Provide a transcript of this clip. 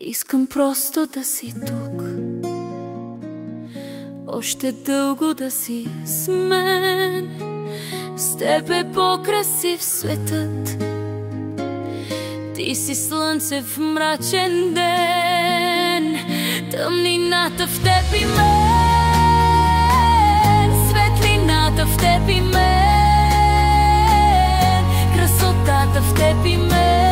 Искам просто да си тук, още дълго да си с мен. С теб е по-красив светът, ти си слънце в мрачен ден. Тъмнината в теб и мен, светлината в теб и мен, красотата в теб и мен.